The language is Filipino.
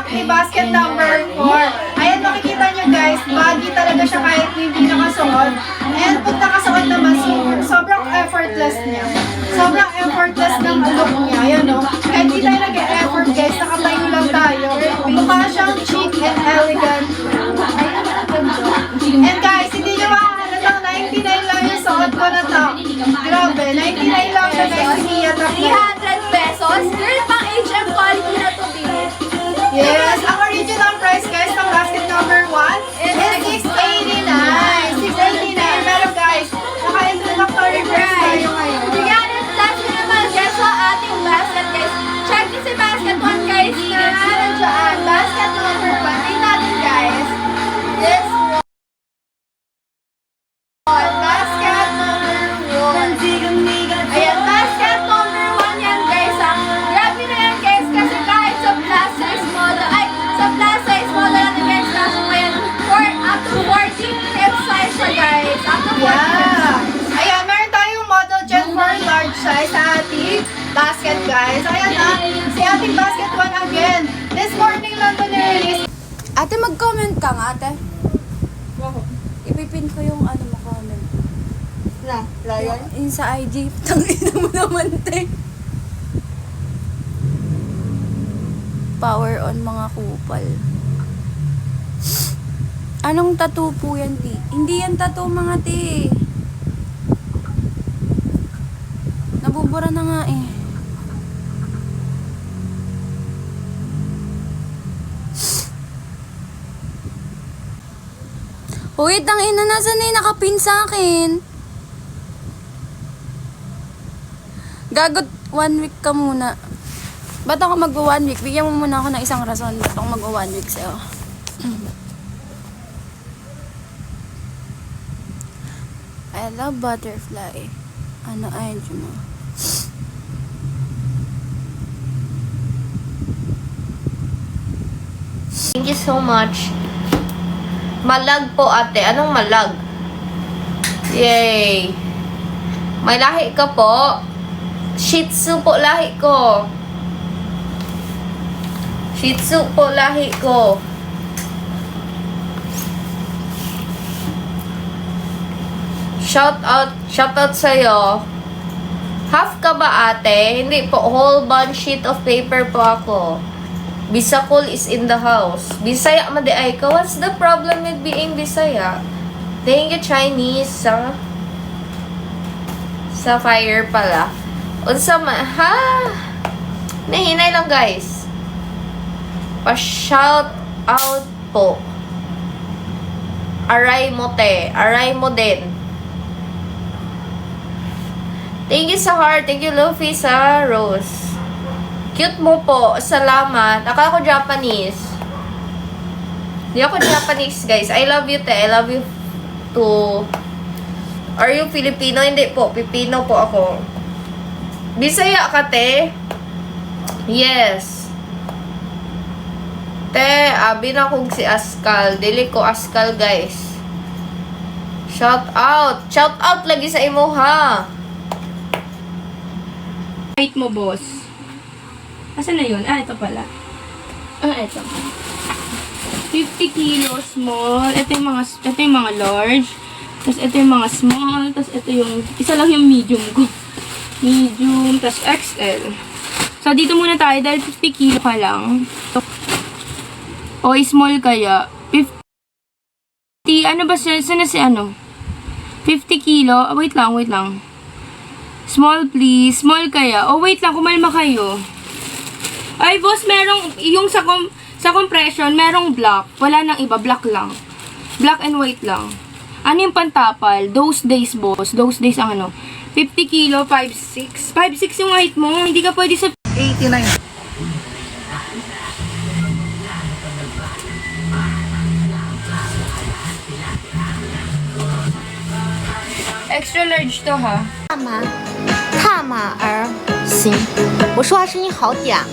Acne basket number 4. Ayan, makikita nyo guys, baggy talaga siya kahit hindi nakasuot. And pag nakasuot naman, sobrang effortless niya. Sobrang effortless ng look niya. Ayan o. Kahit hindi tayo nag-e-effort guys, nakatayo lang tayo. Mukha siyang chic and elegant. Ayan, and guys, hindi nyo makakalatang 99 lang yung suot ko na to. Grabe, 99 lang na guys, umiyatak na. 300 pesos? Girl, pang HM quality na to, babe. Yes, ang original price guys ng basket number 1 is 689. 689. Pero guys, naka-introductory price tayo ngayon. Yan, last na naman guys sa ating basket, guys. Check nyo si basket 1, guys, na nandiyan. Basket number 1. Tingnan natin, guys. This one. Basket number 1. Ayan, basket number 1 yan, guys, ha. Grabe na yan, guys, kasi kahit sa plus size model, sa plus size model natin, guys, nasa pa yan, up to 40 hip size siya, guys. Up to 40 Yeah. Ayan, meron tayong model Gen 4 large size sa ating basket guys. Ayan na, si ating basket 1 again. This morning lang ito nirelease. Ate, mag-comment ka nga, ate. Ipipin ko yung ano mo comment. Na, Lion? Yung sa IG. Tangina mo naman, te. Power on mga kupal. Anong tattoo po yan, ti? Hindi yan tattoo, mga ti. Nabubura na nga eh. Wait, ang ina, nasa na nakapin sa akin? Gagot, 1 week ka muna. Ba't ako mag-1 week? Bigyan mo muna ako ng isang rason. Ba't ako mag-1 week sa'yo? I love butterfly. Ano ay mo? Thank you so much. Malag po ate. Anong malag? Yay! May lahi ka po. Shih Tzu po lahi ko. Shih Tzu po lahi ko. Shout out sa'yo. Half ka ba ate? Hindi po, whole bunch sheet of paper po ako. Bisakol is in the house. Bisaya man di ay ka. What's the problem with being Bisaya? Thank you, Chinese. Sa fire pala. Unsa man, ha? Nahinay lang, guys. Pa-shout out po. Aray mo, te. Aray mo din. Thank you sa heart. Thank you, Luffy, sa rose. Cute mo po. Salamat. Akala ko Japanese. Di ako Japanese, guys. I love you, te. I love you too. Are you Filipino? Hindi po. Pipino po ako. Bisaya ka, te? Yes. Te, abi na kong si Askal. Dili ko Askal, guys. Shout out. Shout out lagi sa imo, ha? Height mo, boss. Asan na yun? Ah, ito pala. Ah, ito. 50 kilos small. Ito yung mga large. Tapos ito yung mga small. Tapos ito yung, isa lang yung medium ko. Medium, tapos XL. So, dito muna tayo dahil 50 kilo ka lang. O, small kaya. 50, ano ba siya? Saan na si ano? 50 kilo. Oh, wait lang. Small please. Small kaya. Oh, wait lang. Kumalma kayo. Ay, boss, merong, yung sa compression, merong black. Wala nang iba. Black lang. Black and white lang. Ano yung pantapal? Those days, boss. Those days ang ano. 50 kilo, 5'6". 5'6" yung height mo. Hindi ka pwede sa 89. extra large to, ha? 大马儿行，我说话声音好嗲。